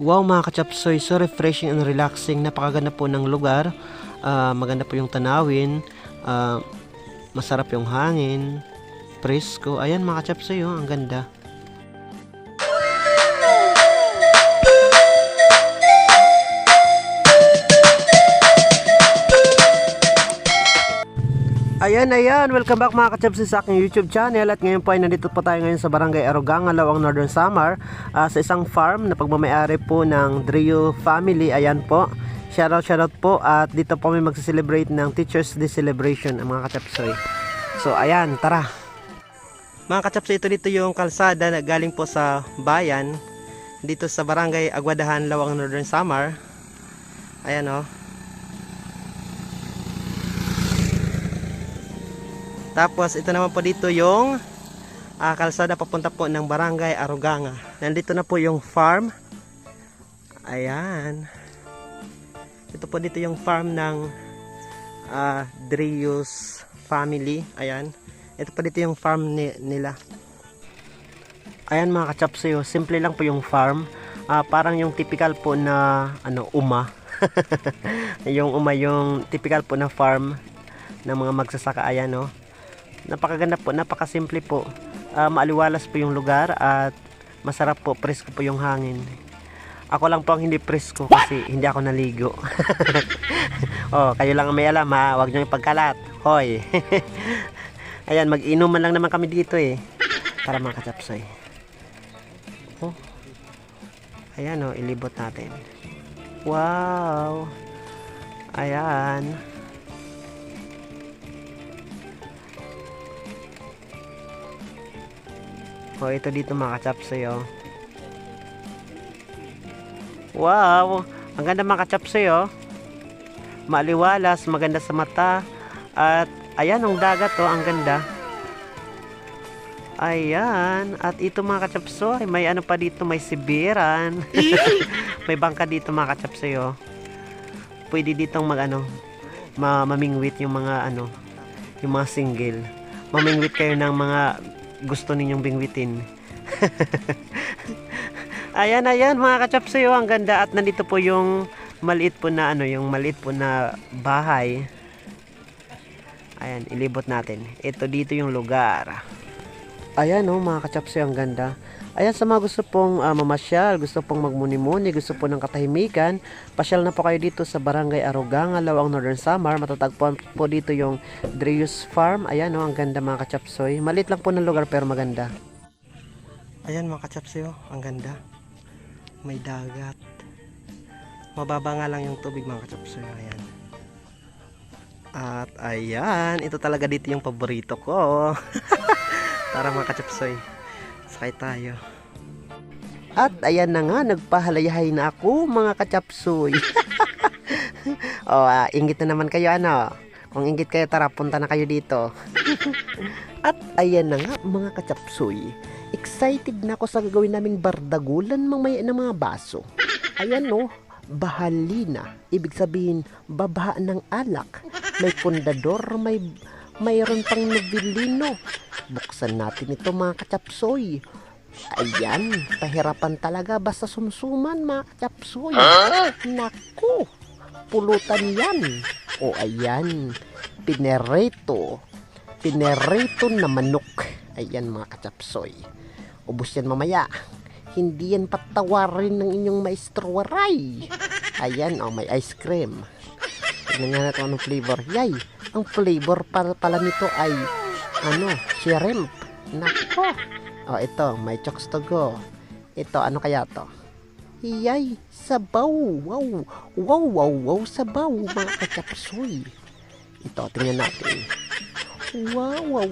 Wow mga kachapsoy, so refreshing and relaxing. Napakaganda po ng lugar. Maganda po yung tanawin. ah, Masarap yung hangin. Presko. Ayan mga kachapsoy, oh, ang ganda. Ayan, welcome back mga kachapsoy sa aking YouTube channel. At ngayon po ay nandito po tayo ngayon sa Barangay Aruganga, Lawang, Northern Samar, sa isang farm na pagmamayari po ng Drio family. Ayan po, shoutout po. At dito po may magse-celebrate ng Teachers Day celebration ang mga kachapsoy. So ayan, tara mga kachapsoy. Ito dito yung kalsada na galing po sa bayan, dito sa Barangay Aguadahan, Lawang, Northern Samar. Ayan o. Tapos ito naman po dito yung kalsada papunta po ng Barangay Aruganga. Nandito na po yung farm. Ayan. Ito po dito yung farm ng Drius family. Ayan. Ito po dito yung farm nila. Ayan mga kachapsoy, simple lang po yung farm. Parang yung typical po na uma. yung typical po na farm ng mga magsasaka. Ayan no. Napakaganda po, napakasimple po. Maaliwalas po yung lugar at masarap po, presko po yung hangin. Ako lang po ang hindi presko kasi hindi ako naligo. Oh, kayo lang ang may alam ha, huwag nyo ipagkalat. Hoy. Ayan, mag-inuman lang naman kami dito eh. Para mga kachapsoy. Oh. Ayan oh, ilibot natin. Wow. Ayan. Oh, ito dito mga kachapsoy oh. Wow, ang ganda mga kachapsoy oh. Maaliwalas, maganda sa mata. At ayan ang dagat oh, ang ganda. Ayan, at ito mga kachapsoy, may ano pa dito, may sibiran. May bangka dito mga kachapsoy oh. Pwede ditong mamingwit yung mga yung mga single. Mamingwit kayo ng mga gusto ninyong bingwitin. Ayan mga kachapsoy oh, ang ganda. At nandito po yung maliit po na yung maliit po na bahay. Ayan, ilibot natin. Ito dito yung lugar. Ayan oh mga kachapsoy, ang ganda. Ayan, sa mga gusto pong mamasyal, gusto pong magmuni-muni, gusto po ng katahimikan, pasyal na po kayo dito sa Barangay Aruganga, Lawang, Northern Samar. Matatagpuan po dito yung Drius Farm. Ayan oh, ang ganda mga kachapsoy. Maliit lang po ng lugar pero maganda. Ayan mga kachapsoy oh, ang ganda. May dagat. Mababa nga lang yung tubig mga kachapsoy. Ayan. At ayan, ito talaga dito yung paborito ko. Tara mga kachapsoy, sakay tayo. At ayan na nga, nagpahalayahay na ako mga kachapsoy. Oh, inggit na naman kayo Kung inggit kayo, tara, punta na kayo dito. At ayan na nga mga kachapsoy, excited na ako sa gagawin naming bardagulan mamaya ng mga baso. Ayan no, bahalina, ibig sabihin babaha ng alak. May pundador, mayroon pang nobilino. Buksan natin ito mga kachapsoy. Ayan, pahirapan talaga basta sumsuman mga kachapsoy. Naku, pulutan yan. O ayan, pinereto na manok. Ayan mga kachapsoy, ubos yan mamaya. Hindi yan patawarin ng inyong maestro waray. Ayan oh, may ice cream. Tignan nga natin anong flavor. Yay, ang flavor pala nito ay shrimp. Nako. Oh, ito, may chokes to go. Ito, ano kaya to? Yay, sabaw. Wow, sabaw mga kachapsoy. Ito, tingnan natin. Wow,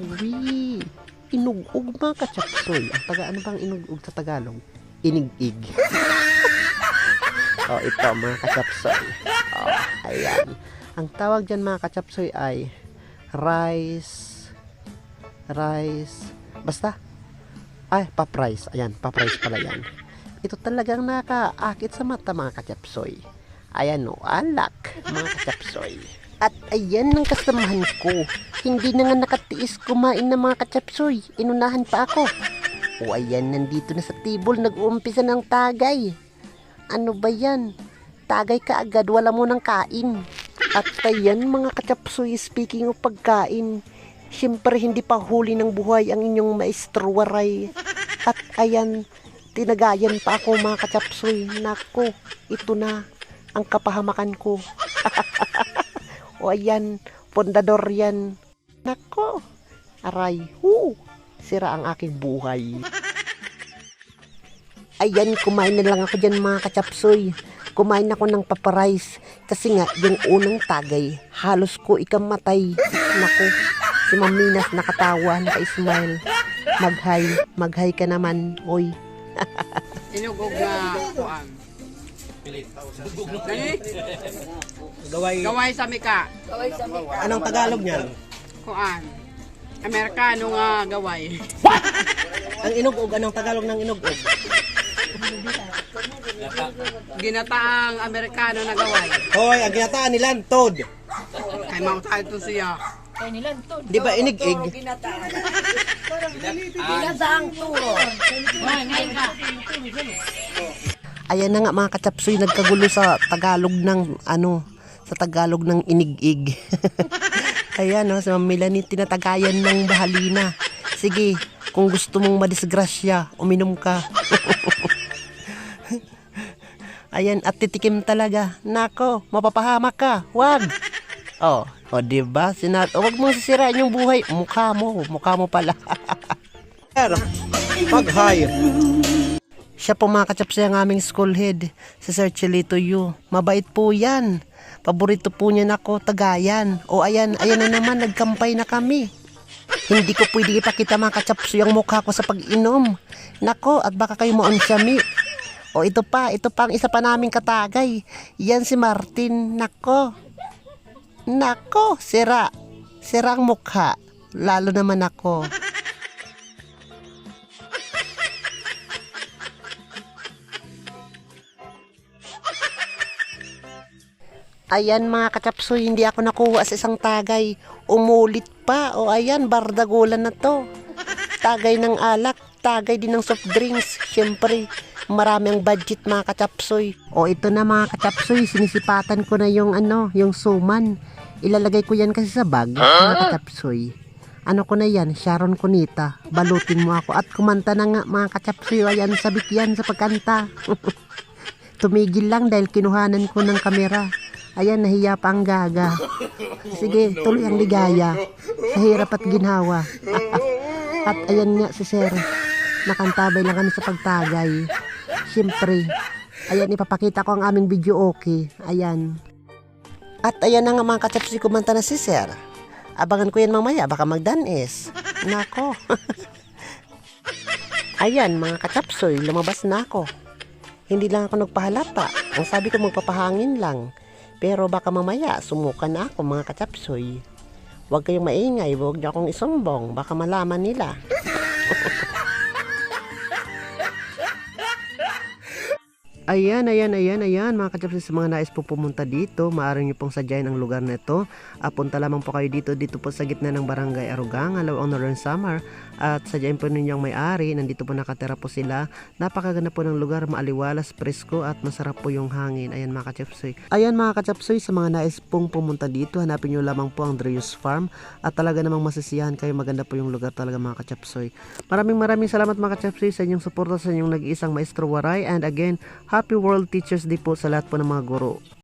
inugog mga kachapsoy. Ano bang inugog sa Tagalog? Inig-ig. Oh, ito mga kachapsoy. Oh, ayan. Ang tawag dyan mga kachapsoy ay rice. Basta. Ay, paprice. Ayan, paprice pala yan. Ito talagang nakaakit sa mata mga kachapsoy. Ayan o, alak mga kachapsoy. At ayan ang kasamahan ko. Hindi na nga nakatiis kumain ng mga kachapsoy. Inunahan pa ako. O ayan, nandito na sa table, nag-uumpisa ng tagay. Ano ba yan? Tagay ka agad, wala mo nang kain. At ayan mga kachapsoy, speaking of pagkain, syempre hindi pa huli ng buhay ang inyong maestro Waray. At ayan, tinagayan pa ako mga kachapsoy. Nako, ito na ang kapahamakan ko. O ayan, pondador yan. Nako, aray, sira ang aking buhay. Ayan, kumain na lang ako dyan mga kachapsoy. Kumain ako ng paparice. Kasi nga, yung unang tagay, halos ko ikamatay. Nako, si Ma'am Minas nakatawa, naka-smile. Mag-hi ka naman, oy. Inugog na kuan. Gaway sa mika. Anong Tagalog niyan? Kuan. Amerikano nga gaway. Ang inugog, anong Tagalog ng inugog? Ginataang Amerikano na gaway. Hoy, ang ginataan nilan, Toad. Kay mao tayo to siya. Di ba inig-ig? Ayan na nga mga kachapsoy, nagkagulo sa Tagalog ng sa Tagalog ng inig-ig. Ayan no, sa Melanie tinatagayan ng bahalina. Sige, kung gusto mong madisgrasya, uminom ka. Ayan, at titikim talaga. Nako, mapapahamak ka. Wag. O diba? Wag mong sisirain yung buhay. Mukha mo pala. Mag-hi. Siya po mga kachapsoy ang aming school head, si Sir Chilito Yu. Mabait po yan. Paborito po niya nako, tagayan. O ayan na naman, nagkampay na kami. Hindi ko pwede ipakita mga kachapsoy ang mukha ko sa pag-inom. Nako, at baka kayo maonsami. O ito pa ang isa pa naming katagay. Yan si Martin. Nako, sira ang mukha. Lalo naman ako. Ayan mga kachapsoy, hindi ako nakuha sa isang tagay. Umulit pa. O ayan, bardagulan na to. Tagay ng alak, tagay din ng soft drinks. Siyempre, marami ang budget mga kachapsoy. O ito na mga kachapsoy, sinisipatan ko na yung yung suman. Ilalagay ko yan kasi sa bag, mga kachapsoy. Ano ko na yan, Sharon Cunita. Balutin mo ako at kumanta na nga mga kachapsoy. Ayan, sabik yan sa pagkanta. Tumigil lang dahil kinuhanan ko ng kamera. Ayan, nahiya pa ang gaga. Sige, tuloy ang ligaya sa hirap at ginhawa. At ayan nga si Sir, nakantabay lang kami sa pagtagay. Siyempre, ayan, ipapakita ko ang aming video okay. Ayan. At ayan na nga mga kachapsoy, kumanta na si Sir. Abangan ko yan mamaya, baka magdanes. Nako. Ayan mga kachapsoy, lumabas na ako. Hindi lang ako nagpahalata. Ang sabi ko magpapahangin lang. Pero baka mamaya sumuka na ako mga kachapsoy. Huwag kayong maingay, huwag niyo akong isumbong. Baka malaman nila. Ayan mga kachapsoy, sa mga nais po pumunta dito, maaari nyo pong sadyain ang lugar na ito. Punta lamang po kayo dito po sa gitna ng Barangay Arugang, Alawang Northern Samar. At sadyain po ninyo ang may-ari, nandito po nakatira po sila. Napakaganda po ng lugar, maaliwalas, presko at masarap po yung hangin. Ayan mga kachapsoy. Ayan mga kachapsoy, sa mga nais pong pumunta dito, hanapin nyo lamang po ang Dreus Farm. At talaga namang masisiyahan kayo, maganda po yung lugar talaga mga kachapsoy. Maraming salamat mga kachapsoy sa inyong suporta, sa inyong nag-iisang Maestro Waray. And again, Happy World Teachers Day po sa lahat po ng mga guro.